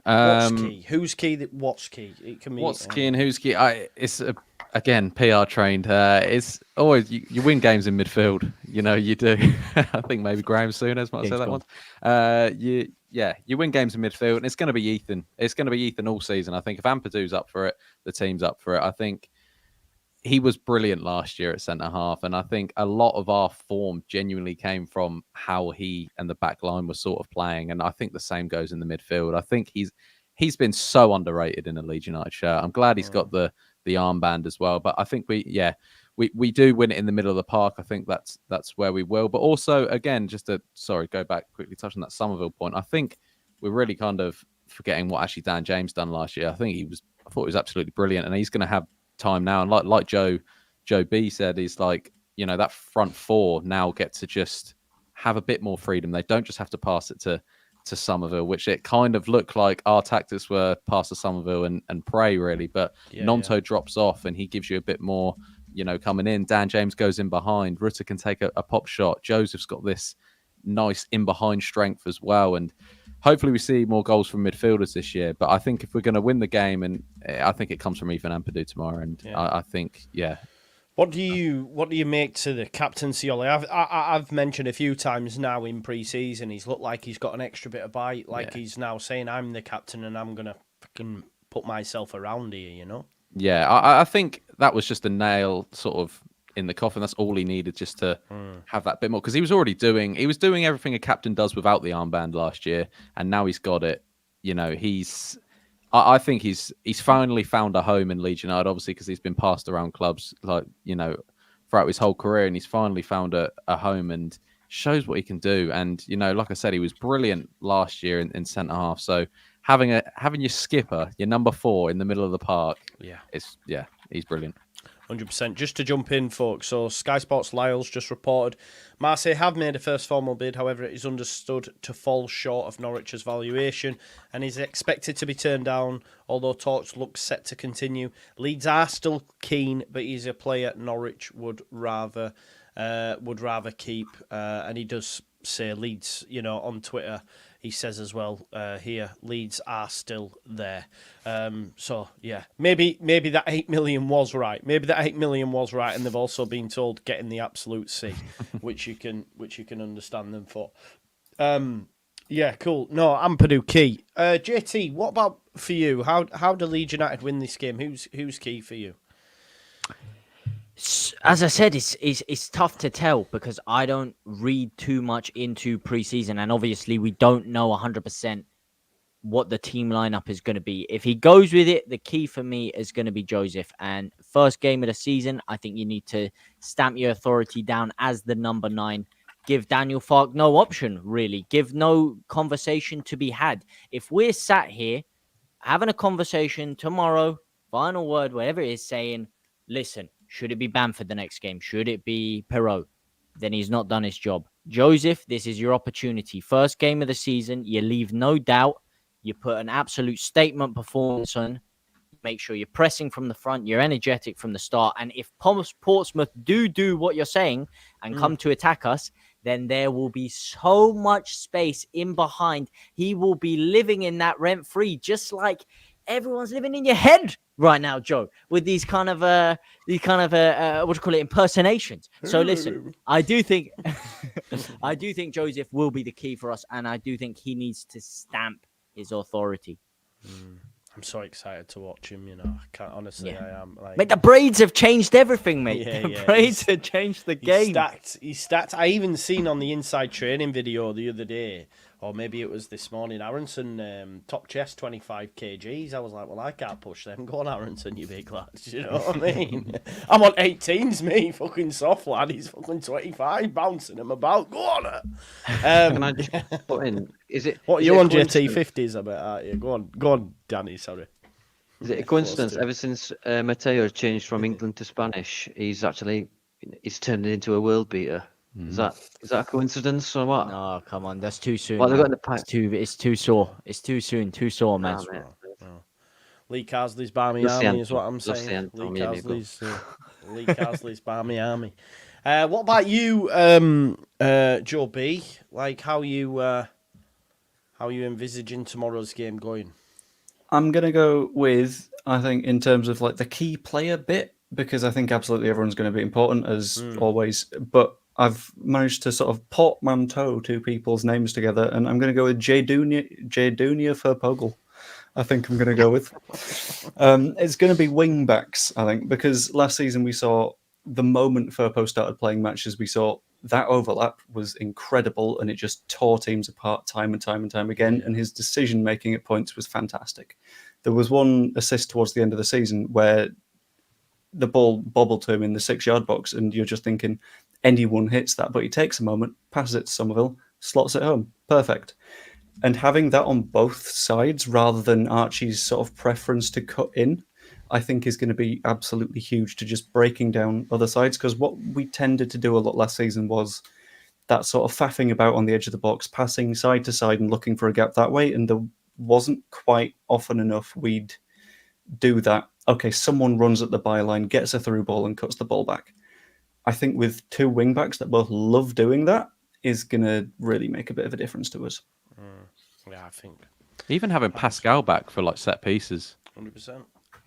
What's key? Who's key? What's key? It can be what's key and who's key. It's again PR trained. It's always you win games in midfield. You know you do. I think maybe Graham Souness might say that once. You win games in midfield, and it's going to be Ethan. It's going to be Ethan all season. I think if Ampadu's up for it, the team's up for it. I think he was brilliant last year at centre half, and I think a lot of our form genuinely came from how he and the back line were sort of playing, and I think the same goes in the midfield. I think he's been so underrated in a Leeds United shirt. I'm glad he's got the armband as well, but I think we do win it in the middle of the park. I think that's where we will. But also, again, just to go back quickly, touch on that Somerville point. I think we're really kind of forgetting what actually Dan James done last year. I thought he was absolutely brilliant, and he's going to have time now. And like Joe B said, is like, you know, that front four now get to just have a bit more freedom. They don't just have to pass it to Somerville, which it kind of looked like our tactics were pass to Somerville and pray really. But Nonto drops off and he gives you a bit more, you know, coming in. Dan James goes in behind. Rutter can take a pop shot. Joseph's got this nice in behind strength as well. And hopefully we see more goals from midfielders this year. But I think if we're going to win the game, and I think it comes from Ethan Ampadu tomorrow. And I think, What do you make to the captaincy, Ollie? I've mentioned a few times now in pre-season, he's looked like he's got an extra bit of bite. He's now saying, I'm the captain and I'm going to fucking put myself around here, you know? Yeah, I think that was just a nail sort of in the coffin. That's all he needed, just to have that bit more. Because he was doing everything a captain does without the armband last year. And now he's got it. You know, I think he's finally found a home in Leeds United, obviously, because he's been passed around clubs, like, you know, throughout his whole career, and he's finally found a home and shows what he can do. And, you know, like I said, he was brilliant last year in centre half. So having your skipper, your number 4 in the middle of the park, he's brilliant. 100%. Just to jump in, folks. So Sky Sports Lyle's just reported Marseille have made a first formal bid. However, it is understood to fall short of Norwich's valuation and is expected to be turned down, although talks look set to continue. Leeds are still keen, but he's a player Norwich would rather keep. And he does say Leeds, on Twitter. He says as well here, Leeds are still there. So yeah, maybe that 8 million was right. Maybe that 8 million was right, and they've also been told get in the absolute C, which you can understand them for. Yeah, cool. No, Ampadu key. JT, what about for you? How do Leeds United win this game? Who's key for you? As I said, it's tough to tell because I don't read too much into preseason, and obviously we don't know 100% what the team lineup is going to be. If he goes with it, the key for me is going to be Joseph. And first game of the season, I think you need to stamp your authority down as the number 9. Give Daniel Farke no option, really. Give no conversation to be had. If we're sat here having a conversation tomorrow, final word, whatever it is, saying, listen, should it be Bamford the next game? Should it be Perrault? Then he's not done his job. Joseph, this is your opportunity. First game of the season, you leave no doubt. You put an absolute statement performance on. Make sure you're pressing from the front. You're energetic from the start. And if Portsmouth do what you're saying and come to attack us, then there will be so much space in behind. He will be living in that rent-free, just like everyone's living in your head right now, Joe, with these kind of impersonations. So listen, I do think Joseph will be the key for us, and I do think he needs to stamp his authority. I'm so excited to watch him. I can't honestly. Yeah. I am. Mate, the braids have changed everything, mate. The braids have changed the game. He's stacked. I even seen on the inside training video the other day, or maybe it was this morning, Aronson, top chest 25 kgs. I was like, well, I can't push them. Go on, Aronson, you big lads. You know what I mean? I'm on 18s, me, fucking soft lad. He's fucking 25, bouncing him about. Go on it. Can I just put in? What you on JT 50s? I bet, aren't you? Go on, Danny. Sorry. Is it a coincidence? Ever since Mateo changed from England to Spanish, he's turned into a world beater. Is that a coincidence or what? No, come on, that's too soon. What they got in the pack? It's too sore. It's too soon. Too sore, man. Lee Carsley's Barmy Army is what I'm saying. Lee Carsley's Barmy Army. What about you, Joe B? Like, how you envisaging tomorrow's game going? I'm going to go with, I think, in terms of like the key player bit, because I think absolutely everyone's going to be important as always. But I've managed to sort of portmanteau two people's names together, and I'm going to go with Jaydunia for Pogel. I think I'm going to go with. It's going to be wing backs, I think, because last season we saw the moment Firpo started playing matches, we saw that overlap was incredible, and it just tore teams apart time and time and time again. And his decision making at points was fantastic. There was one assist towards the end of the season where the ball bobbled to him in the 6-yard box, and you're just thinking anyone hits that, but he takes a moment, passes it to Somerville, slots it home, perfect. And having that on both sides rather than Archie's sort of preference to cut in, I think is going to be absolutely huge to just breaking down other sides, because what we tended to do a lot last season was that sort of faffing about on the edge of the box, passing side to side and looking for a gap that way, and there wasn't quite often enough we'd do that. Okay, someone runs at the byline, gets a through ball and cuts the ball back. I think with two wing backs that both love doing that is going to really make a bit of a difference to us. Yeah, I think. Even having Pascal back for like set pieces. 100%.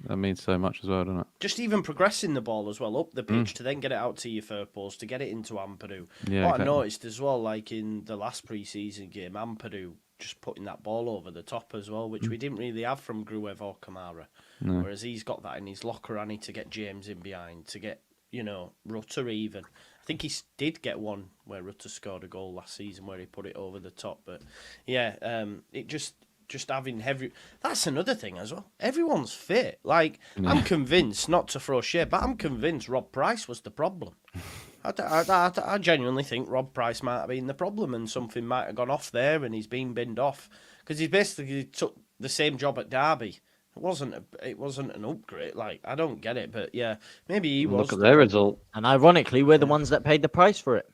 That means so much as well, doesn't it? Just even progressing the ball as well up the pitch to then get it out to your Firpos, to get it into Ampadu. Yeah, what exactly. I noticed as well, like in the last pre-season game, Ampadu just putting that ball over the top as well, which we didn't really have from Gruev or Kamara. No. Whereas he's got that in his locker, and he to get James in behind, to get, Rutter even. I think he did get one where Rutter scored a goal last season where he put it over the top. But yeah, it just having heavy. That's another thing as well. Everyone's fit. Like, I'm convinced, not to throw shade, but I'm convinced Rob Price was the problem. I genuinely think Rob Price might have been the problem, and something might have gone off there, and he's been binned off because he basically took the same job at Derby. it wasn't an upgrade. Like, I don't get it, but yeah, maybe he was. Look at their result. And ironically, we're the ones that paid the price for it.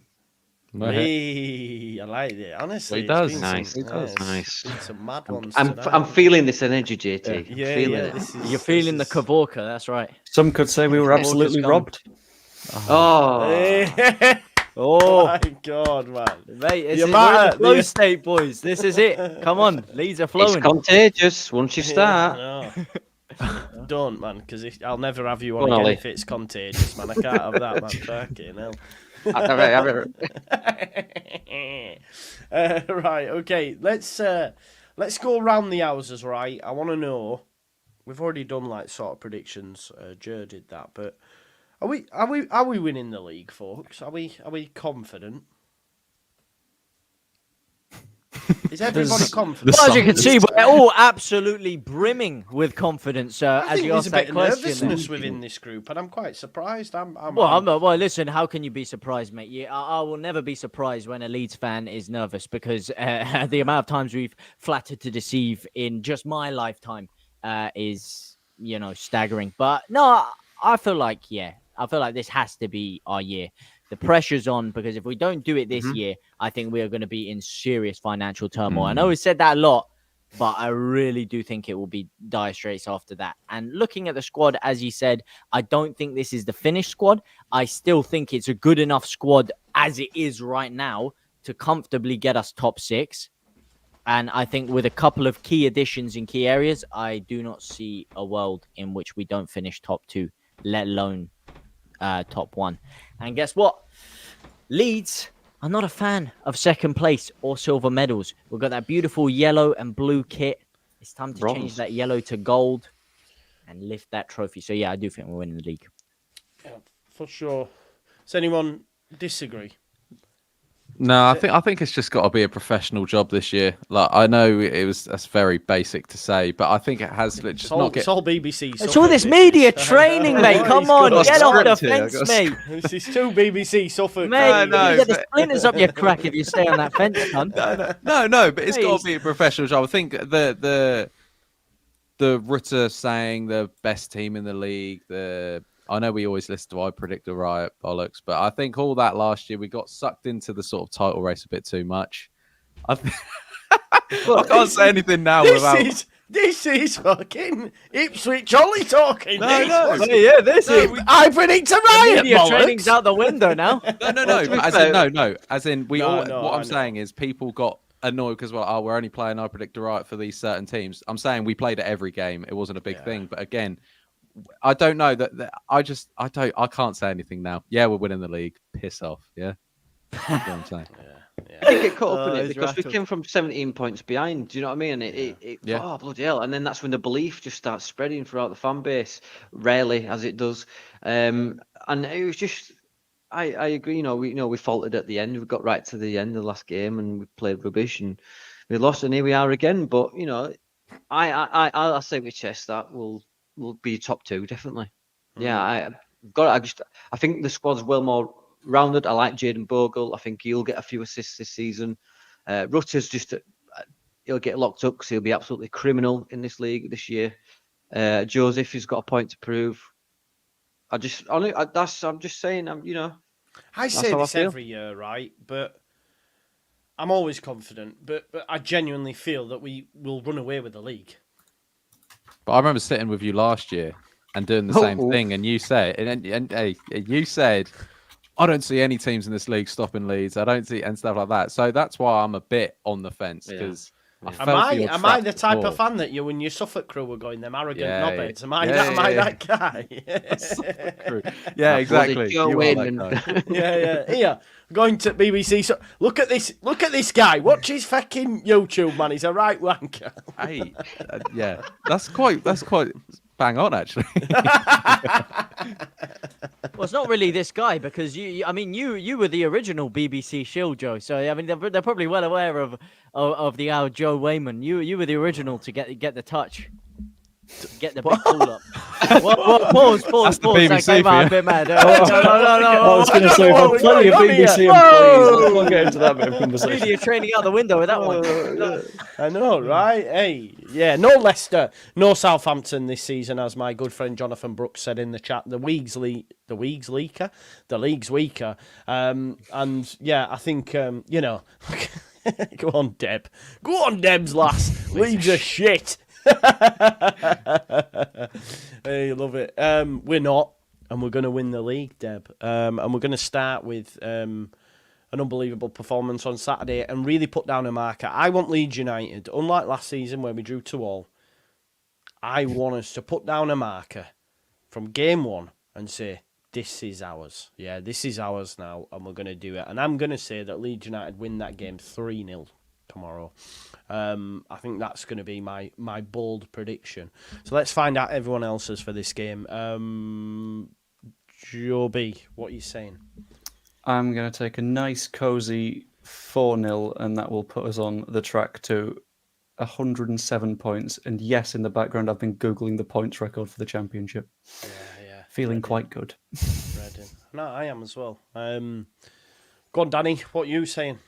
Me, I like it. Honestly, He does. Nice. Nice. Some mad ones. I'm feeling this energy, JT. Yeah, Feeling yeah. it. You're feeling the Kavorka, that's right. Some could say we were absolutely robbed. Oh, Oh, my God, man. mate, You we're in matter- the flow state, boys. This is it. Come on, Leeds are it's flowing. contagious once you start. No. Don't, man, because I'll never have you Go on on, again Ollie. if it's contagious, man. I can't have that, man. Fucking hell. Right, okay. Let's go around the houses, right? I want to know. We've already done like sort of predictions. Joe did that, but are we winning the league, folks? Are we confident? Is everybody confident? Well, as you can see, we're all absolutely brimming with confidence I as think you there's ask a bit that of question. nervousness within this group, and I'm quite surprised. Well, listen, how can you be surprised, mate? I will never be surprised when a Leeds fan is nervous because the amount of times we've flattered to deceive in just my lifetime is, staggering. But no, I feel like this has to be our year. The pressure's on because if we don't do it this year, I think we are going to be in serious financial turmoil. I know we said that a lot, but I really do think it will be dire straits after that. And looking at the squad, as you said, I don't think this is the finished squad. I still think it's a good enough squad as it is right now to comfortably get us top 6. And I think with a couple of key additions in key areas, I do not see a world in which we don't finish top 2, let alone top 1. And guess what? Leeds are not a fan of second place or silver medals. We've got that beautiful yellow and blue kit. It's time to change that yellow to gold and lift that trophy. So, yeah, I do think we're winning the league. Yeah, for sure. Does anyone disagree? No, I think it's just got to be a professional job this year. Like, I know that's very basic to say, but I think it has just not get. It's all BBC. It's all this media training, mate. Come on, get off the fence, mate. This is too BBC Suffolk. Mate, you get the splinters up your crack if you stay on that fence, son. No, but it's got to be a professional job. I think the Rutter saying the best team in the league, I know we always listen to I Predict the Riot bollocks, but I think all that last year we got sucked into the sort of title race a bit too much. I can't say anything now without. This is fucking Ipswich Ollie talking. No. Yeah, this is. I Predict a Riot. Media training's out the window now. No. As in, what I'm saying saying is people got annoyed because we're only playing I Predict the Riot for these certain teams. I'm saying we played at every game. It wasn't a big thing, but again. I don't know I can't say anything now. Yeah, we're winning the league. Piss off. Yeah. That's what I'm saying. I think it caught up in it because we came from 17 points behind. Do you know what I mean? Oh, bloody hell. And then that's when the belief just starts spreading throughout the fan base, rarely as it does. And it was just, I agree. We faltered at the end. We got right to the end of the last game and we played rubbish and we lost. And here we are again. But, I'll say with chest that will be top 2 definitely. Yeah, I think the squad's well more rounded. I like Jayden Bogle. I think he'll get a few assists this season. Rutter's he'll get locked up because he'll be absolutely criminal in this league this year. Joseph has got a point to prove. I'm just saying. I say this every year, right? But I'm always confident. But I genuinely feel that we will run away with the league. But I remember sitting with you last year and doing the same thing, and you said, you said, I don't see any teams in this league stopping Leeds. I don't see and stuff like that. So that's why I'm a bit on the fence because Am I the type of fan that you, when your Suffolk crew were going, them arrogant knobheads? Am I that guy? Yeah, exactly. Here, going to BBC. So look at this guy. Watch his fucking YouTube, man. He's a right wanker. Hey, yeah, that's quite bang on actually. Well, it's not really this guy because you were the original BBC shield, Joe. So I mean, they're probably well aware of the Joe Wayman. You were the original to get the touch. Get the big call up. Pause. That's the That BBC came for out you. a bit mad. No. I was going to say, if I'm plenty of BBC employees, I won't get into that bit of conversation. Media training out the window with that one. I know, right? Hey, yeah, no Leicester, no Southampton this season, as my good friend Jonathan Brooks said in the chat. The league's weaker. And yeah, I think you know. Go on, Deb. Go on, Deb's lass. Leeds are shit. Hey, love it. We're not, and we're going to win the league, Deb. And we're going to start with an unbelievable performance on Saturday and really put down a marker. I want Leeds United, unlike last season where we drew 2-2, I want us to put down a marker from game one and say, this is ours. Yeah, this is ours now, and we're going to do it. And I'm going to say that Leeds United win that game 3-0 tomorrow. I think that's going to be my bold prediction. So let's find out everyone else's for this game. Joe B, what are you saying? I'm going to take a nice, cosy 4-0, and that will put us on the track to 107 points. And yes, in the background, I've been Googling the points record for the Championship. Yeah. Feeling quite good. Reading. No, I am as well. Go on, Danny, what are you saying?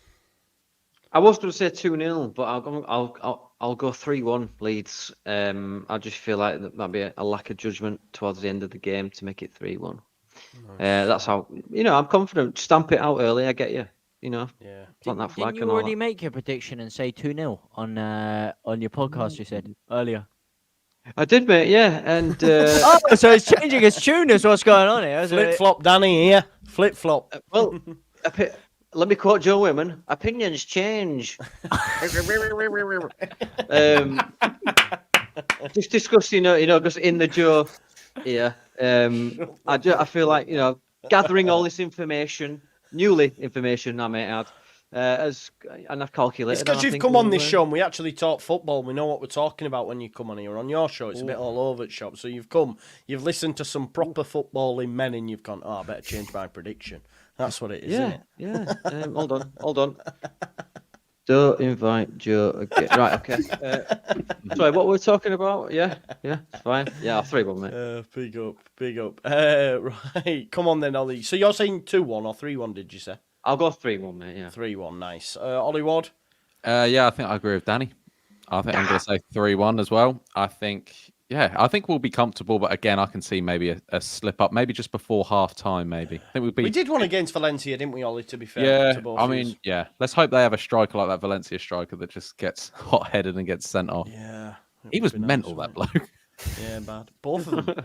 I was going to say 2-0, but I'll go 3-1 Leeds. I just feel like that might be a lack of judgment towards the end of the game to make it 3-1. Nice. That's how, I'm confident. Stamp it out early. I get you. Yeah. Plant that flag. Didn't you already make your prediction and say 2-0 on your podcast? You said earlier. I did, mate. Yeah, and so it's changing its tune. Is what's going on here? Flip flop, Danny here. Flip flop. Well, let me quote Joe Whitman: "Opinions change." Just discussing, just in the Joe. Yeah. I feel like gathering all this information, information, I may add. And I've calculated. It's because you've come on this show and we actually talk football. We know what we're talking about when you come on here. On your show, it's a bit all over the shop. So you've listened to some proper footballing men and you've gone, I better change my prediction. That's what it is, isn't it? Yeah. Hold on. Don't invite Joe again. Right, okay. Sorry, what were we talking about? Yeah, it's fine. Yeah, 3-1, mate. Big up. Right, come on then, Ollie. So you're saying 2-1 or 3-1, did you say? I'll go 3-1, mate, yeah. 3-1, nice. Ollie Ward? Yeah, I think I agree with Danny. I think I'm going to say 3-1 as well. I think we'll be comfortable, but again, I can see maybe a slip up, maybe just before half time, maybe. I think we did one against Valencia, didn't we, Ollie, to be fair? Yeah, I mean, let's hope they have a striker like that Valencia striker that just gets hot-headed and gets sent off. Yeah. He was mental, that bloke. Yeah, bad. Both of them.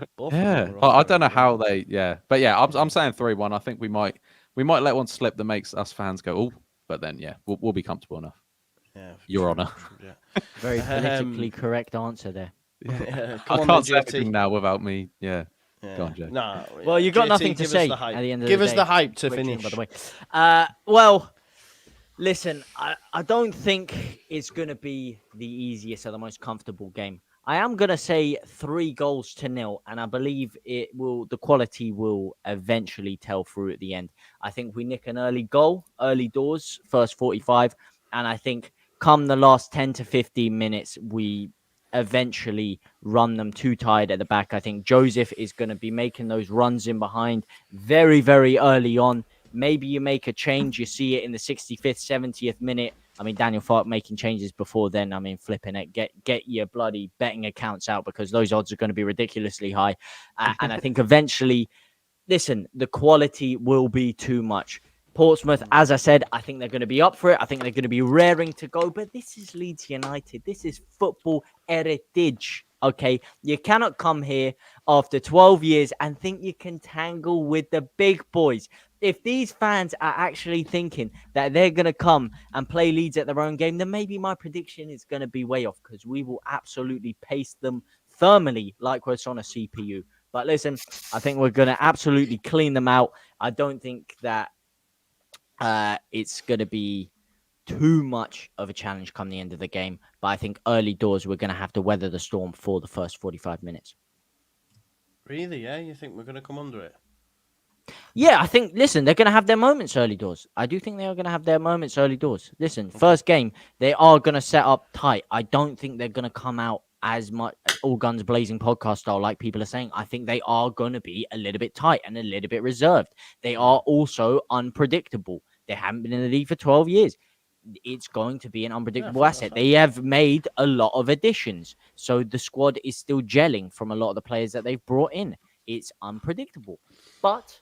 I don't know how they, But yeah, I'm saying 3-1. I think we might let one slip that makes us fans go, oh, but then, we'll be comfortable enough. Yeah, Your Honour. Yeah. Very politically correct answer there. Yeah. I can't say anything now without me. Yeah. Go on, Jay. No, well, you've got JT, nothing to say at the end of the day. Give us the hype to finish. By the way. Well, listen, I don't think it's going to be the easiest or the most comfortable game. I am going to say 3-0, and I believe the quality will eventually tell through at the end. I think we nick an early goal, early doors, first 45, and I think come the last 10 to 15 minutes, we eventually run them too tired at the back. I think Joseph is going to be making those runs in behind very, very early on. Maybe you make a change. You see it in the 65th, 70th minute. I mean, Daniel Fark making changes before then. I mean, flipping it. Get your bloody betting accounts out because those odds are going to be ridiculously high. And I think eventually, listen, the quality will be too much. Portsmouth, as I said, I think they're going to be up for it. I think they're going to be raring to go. But this is Leeds United. This is football heritage. Okay, you cannot come here after 12 years and think you can tangle with the big boys. If these fans are actually thinking that they're going to come and play Leeds at their own game, then maybe my prediction is going to be way off because we will absolutely pace them thermally like we're on a CPU. But listen, I think we're going to absolutely clean them out. I don't think that it's going to be too much of a challenge come the end of the game. But I think early doors, we're going to have to weather the storm for the first 45 minutes. Really? Yeah? You think we're going to come under it? Yeah, I think, listen, they're going to have their moments early doors. I do think they are going to have their moments early doors. Listen, first game, they are going to set up tight. I don't think they're going to come out as much all guns blazing podcast style, like people are saying. I think they are going to be a little bit tight and a little bit reserved. They are also unpredictable. They haven't been in the league for 12 years. It's going to be an unpredictable asset. They have made a lot of additions. So the squad is still gelling from a lot of the players that they've brought in. It's unpredictable. But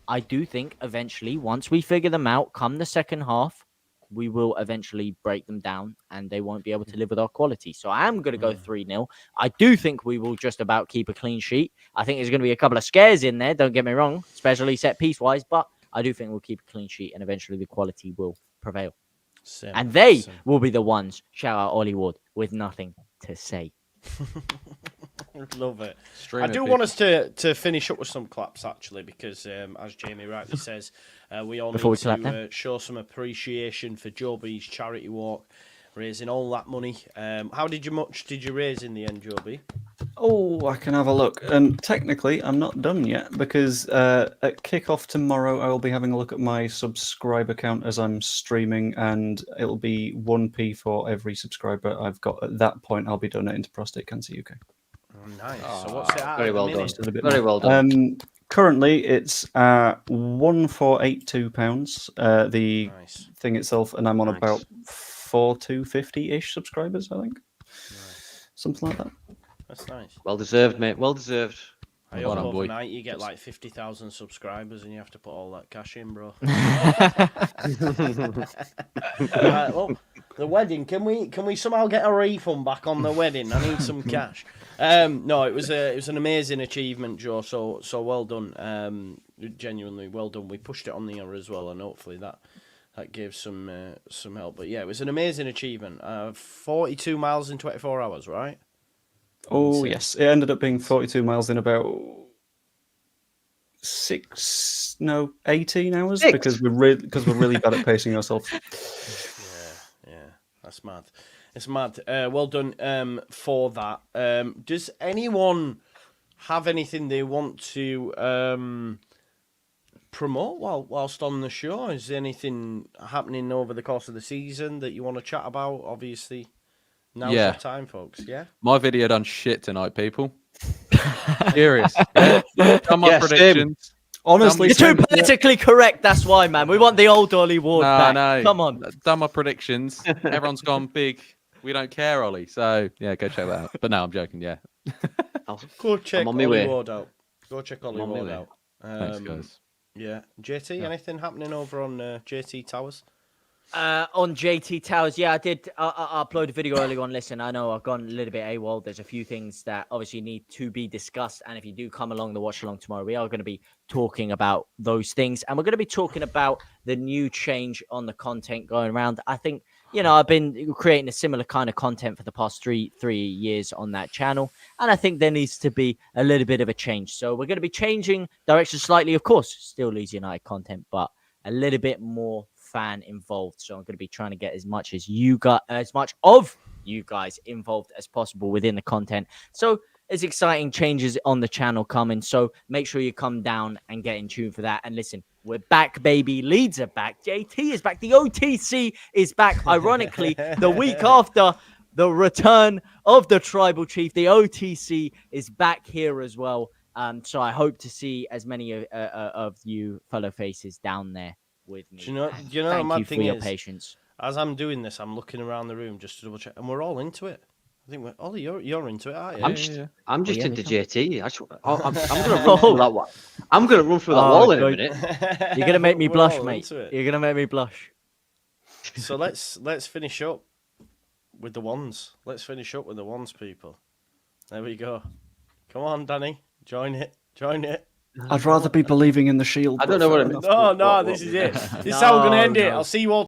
I do think eventually, once we figure them out, come the second half, we will eventually break them down and they won't be able to live with our quality. So I am going to go 3-0. I do think we will just about keep a clean sheet. I think there's going to be a couple of scares in there, don't get me wrong, especially set piece wise, but I do think we'll keep a clean sheet and eventually the quality will prevail. And they will be the ones, shout out Ollie Ward, with nothing to say. Love it. I do want us to finish up with some claps, actually, because as Jamie rightly says, we all need to show some appreciation for Joe B's charity walk, raising all that money. How much did you raise in the end, Joe B? Oh, I can have a look. Technically, I'm not done yet because at kickoff tomorrow, I will be having a look at my subscriber count as I'm streaming, and it'll be 1p for every subscriber I've got. At that point, I'll be donating to Prostate Cancer UK. Oh, nice. So what's it at? Very well done. Very well done. Currently, it's £1,482. The thing itself, and I'm on about 4,250-ish subscribers, I think. Something like that. That's nice. Well deserved, mate. Well deserved. I hope overnight you get like 50,000 subscribers and you have to put all that cash in, bro. Well, the wedding. Can we somehow get a refund back on the wedding? I need some cash. No, it was an amazing achievement, Joe. So well done. Genuinely well done. We pushed it on the air as well, and hopefully that gave some help. But yeah, it was an amazing achievement. 42 miles in 24 hours, right? Oh, yes. It ended up being 42 miles in about 18 hours because we're really bad at pacing ourselves. Yeah, that's mad. It's mad. Well done for that. Does anyone have anything they want to promote whilst on the show? Is there anything happening over the course of the season that you want to chat about? Obviously. Now's the time, folks. Yeah. My video done shit tonight, people. Serious. Done my predictions. Honestly, you're too politically correct. That's why, man. We want the old Ollie Ward back. No. Come on. Done my predictions. Everyone's gone big. We don't care, Ollie. So yeah, go check that out. But no, I'm joking. Yeah. Go check Ollie Ward out. Go check Ollie Ward out. Thanks, guys. Yeah. JT, anything happening over on JT Towers? On JT Towers, yeah, I did. I uploaded a video earlier on. Listen, I know I've gone a little bit AWOL. There's a few things that obviously need to be discussed. And if you do come along the watch along tomorrow, we are going to be talking about those things. And we're going to be talking about the new change on the content going around. I think, I've been creating a similar kind of content for the past three years on that channel. And I think there needs to be a little bit of a change. So we're going to be changing direction slightly, of course, still Leeds United content, but a little bit more fan involved. So I'm going to be trying to get as much of you guys involved as possible within the content. So there's exciting changes on the channel coming. So make sure you come down and get in tune for that. And listen, we're back, baby. Leeds are back. JT is back. The OTC is back. Ironically, the week after the return of the Tribal Chief, the OTC is back here as well. So I hope to see as many of you fellow faces down there with me. Do you know thank the you mad for thing your is, patience. As I'm doing this, I'm looking around the room just to double check, and we're all into it. I think Ollie, you're into it, aren't you? I'm just into JT. I'm gonna run through that one. I'm gonna run through that wall in a minute. You're gonna make me blush, mate. You're gonna make me blush. So let's finish up with the ones. Let's finish up with the ones, people. There we go. Come on, Danny, join it. I'd rather be believing in the shield. I don't know what it means. No, this is it. This is how we're gonna end it. I'll see you all